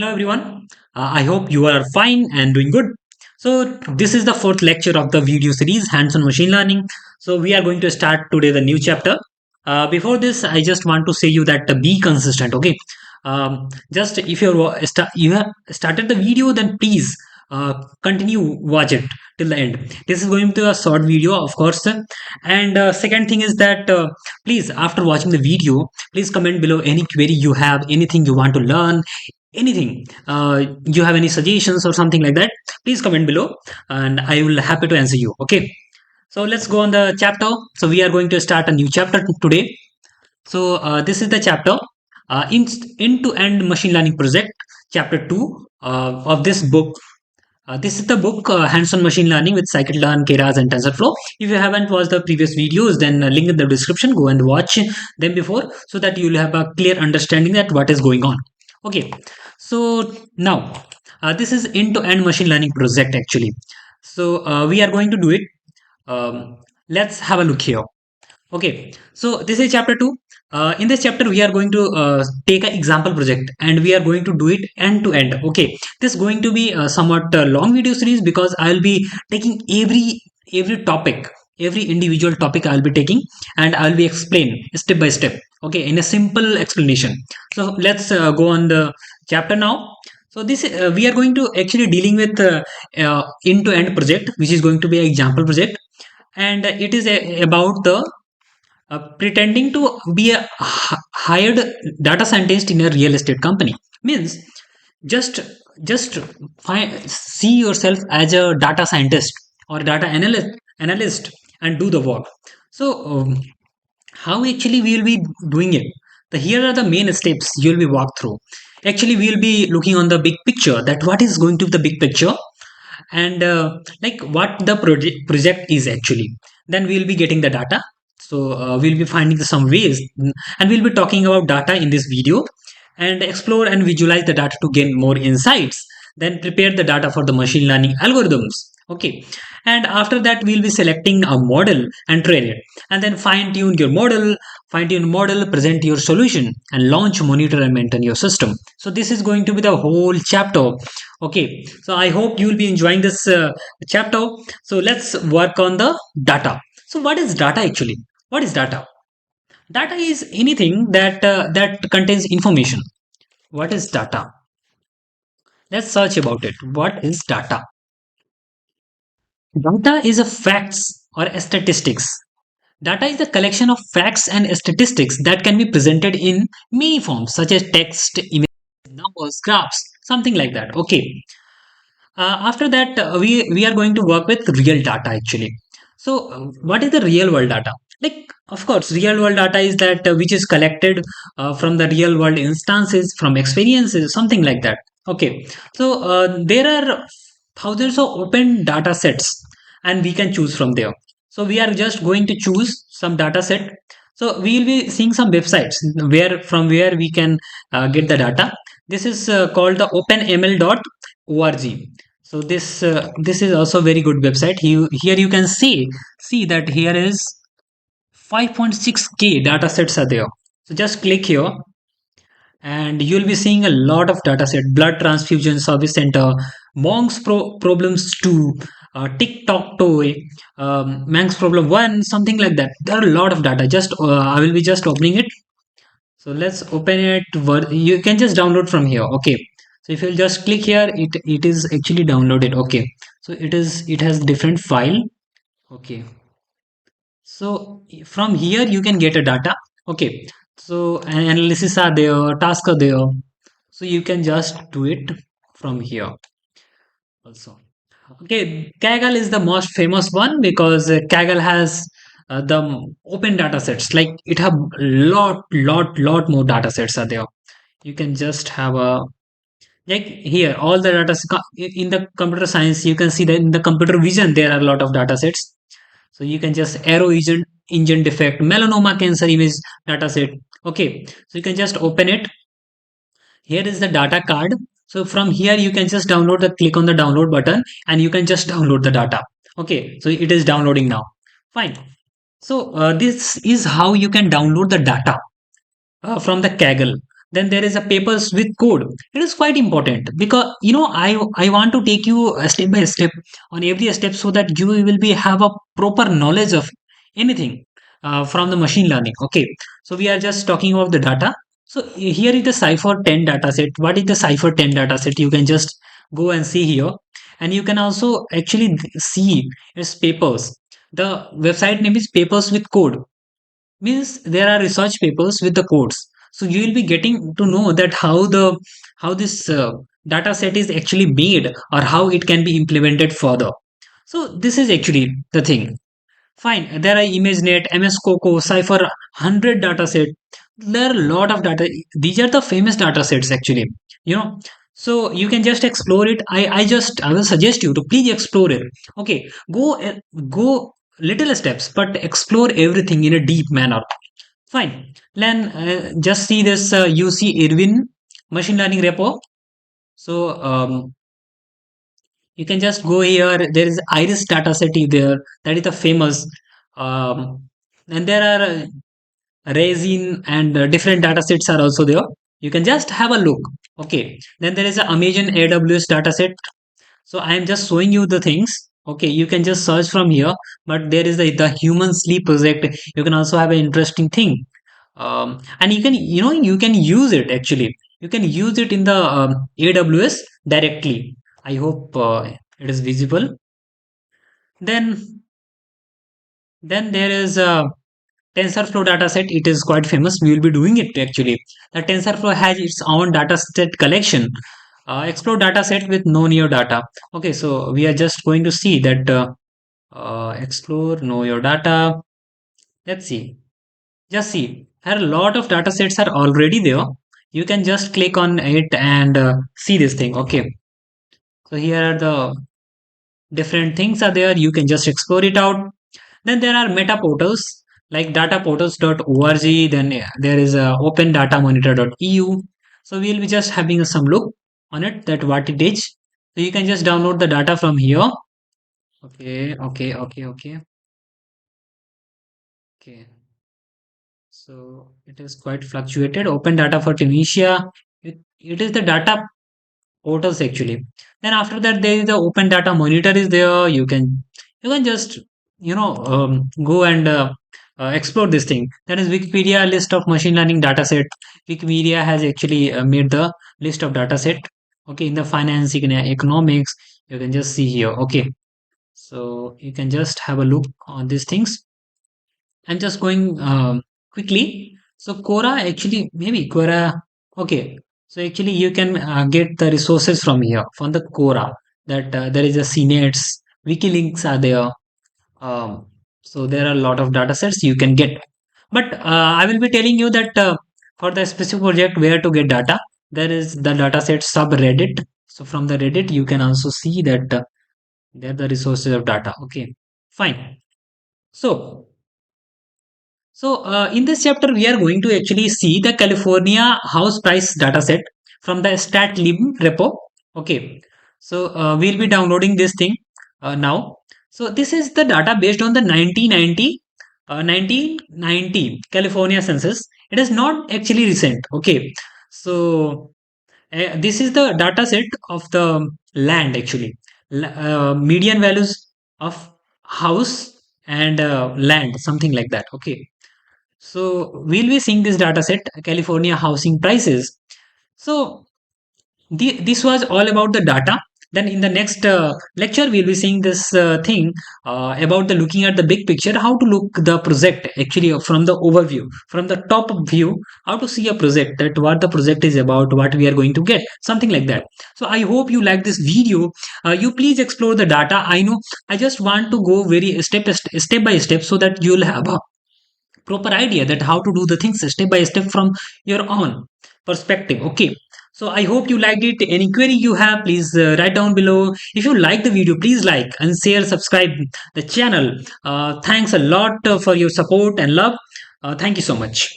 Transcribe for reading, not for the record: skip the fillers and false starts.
Hello everyone. I hope you are fine and doing good. So this is the fourth lecture of the video series Hands-on Machine Learning. So we are going to start today the new chapter. Before this, I just want to say you that be consistent. Okay. Just if you have started the video, then please continue watch it till the end. This is going to be a short video, of course. And second thing is that please, after watching the video, please comment below any query you have, anything you want to learn, anything you have any suggestions or something like that, please comment below and I will happy to answer you. Okay, so let's go on the chapter. So we are going to start a new chapter today. So this is the chapter end-to-end machine learning project, chapter 2 of this book. This is the book Hands-on Machine Learning with Scikit-Learn, Keras, and TensorFlow. If you haven't watched the previous videos, then link in the description. Go and watch them before so that you will have a clear understanding that what is going on. Okay, so now this is end-to-end machine learning project actually. So we are going to do it. Let's have a look here. Okay, so this is chapter 2. In this chapter, we are going to take an example project and we are going to do it end to end. Okay, this is going to be a somewhat long video series because I'll be taking every topic, every individual topic I'll be taking and I'll be explain step by step. Okay, in a simple explanation. So let's go on the chapter now. So this we are going to actually dealing with end to end project, which is going to be an example project, and it is about the pretending to be a hired data scientist in a real estate company. Means just see yourself as a data scientist or data analyst and do the work. So how actually we will be doing it? Here are the main steps you will be walked through. Actually we will be looking on the big picture, that what is going to be the big picture, and like what the project is actually. Then we'll be getting the data. So we'll be finding some ways, and we'll be talking about data in this video and explore and visualize the data to gain more insights, then prepare the data for the machine learning algorithms. Okay, and after that we'll be selecting a model and train it, and then fine tune model, present your solution, and launch, monitor, and maintain your system. So this is going to be the whole chapter. Okay, so I hope you will be enjoying this chapter. So let's work on the data. So what is data actually? What is data? Data is anything that contains information. What is data? Let's search about it. What is data? Data is a facts or statistics. Data is the collection of facts and statistics that can be presented in many forms, such as text, images, numbers, graphs, something like that. Okay. After that, we are going to work with real data actually. So, what is the real world data? Like, of course, real world data is that which is collected from the real world instances, from experiences, something like that. Okay. So, there are thousands of open data sets, and we can choose from there. So, we are just going to choose some data set. So, we will be seeing some websites where we can get the data. This is called the openml.org. So this is also very good website. Here you can see that here is 5.6k data sets are there. So just click here and you'll be seeing a lot of data set: blood transfusion service center, Monk's problems 2, TikTok toy, Manx problem 1, something like that. There are a lot of data. Just I will be just opening it. So let's open it. You can just download from here. Okay, so if you just click here, it is actually downloaded. Okay, so it has different file. Okay, so from here you can get a data. Okay, so analysis are there, tasks are there, so you can just do it from here also. Okay, Kaggle is the most famous one because Kaggle has the open data sets. Like it have lot more data sets are there. You can just have a, like here all the data in the computer science. You can see that in the computer vision there are a lot of data sets. So you can just arrow engine defect, melanoma cancer image data set. Okay, so you can just open it. Here is the data card. So from here you can just click on the download button and you can just download the data. Okay, so it is downloading now. Fine. So this is how you can download the data from the Kaggle. Then there is a papers with code. It is quite important because I want to take you step by step on every step so that you will be have a proper knowledge of anything from the machine learning. Okay, so we are just talking about the data. So here is the Cipher 10 dataset. What is the Cipher 10 dataset? You can just go and see here, and you can also actually see its papers. The website name is Papers with Code, means there are research papers with the codes. So you will be getting to know that how this data set is actually made or how it can be implemented further. So this is actually the thing. Fine, there are ImageNet, MS Coco, Cipher, 100 data set. There are a lot of data. These are the famous data sets actually. You know, so you can just explore it. I will suggest you to please explore it. Okay, go little steps, but explore everything in a deep manner. Fine. Then just see this UC Irwin machine learning repo. So you can just go here. There is Iris dataset there. That is the famous. Um, and there are Resin and different datasets are also there. You can just have a look. Okay. Then there is a Amazon AWS dataset. So I am just showing you the things. Okay, you can just search from here. But there is the human sleep project. You can also have an interesting thing. And you can use it actually. You can use it in the AWS directly. I hope it is visible. Then there is a TensorFlow dataset. It is quite famous. We will be doing it actually. The TensorFlow has its own dataset collection. Explore dataset with no neo data. Okay, so we are just going to see that explore know your data. Let's see. Just see. There are a lot of datasets are already there. You can just click on it and see this thing. Okay. So here are the different things are there. You can just explore it out. Then there are meta portals like dataportals.org. Then there is opendataMonitor.eu. So we'll be just having some look on it that what it is. So you can just download the data from here. Okay. So it is quite fluctuated. Open data for Tunisia. It is the data portals actually. Then after that there is the open data monitor is there. You can just go and explore this thing. That is Wikipedia list of machine learning dataset. Wikipedia has actually made the list of dataset. Okay, in the finance, in economics, you can just see here. Okay, so you can just have a look on these things. I'm just going quickly. So Quora actually maybe Quora. Okay, so actually you can get the resources from here from the Quora. That there is a CNETs, WikiLeaks are there. Um, so there are a lot of data sets you can get. But I will be telling you that for the specific project where to get data, there is the dataset subreddit. So from the Reddit you can also see that there are the resources of data. Okay, fine. So in this chapter, we are going to actually see the California house price dataset from the StatLib repo. Okay, so we'll be downloading this thing now. So this is the data based on the 1990 California census. It is not actually recent. Okay, so this is the data set of the land actually. Median values of house and land, something like that. Okay, so we'll be seeing this data set, California housing prices. So this was all about the data. Then in the next lecture, we'll be seeing this thing about the looking at the big picture, how to look the project actually from the overview, from the top view, how to see a project, that what the project is about, what we are going to get, something like that. So I hope you like this video. You please explore the data. I know I just want to go very step by step so that you'll have a proper idea that how to do the things step by step from your own perspective. Okay, so I hope you liked it. Any query you have, please write down below. If you like the video, please like and share, subscribe the channel. Thanks a lot for your support and love. Thank you so much.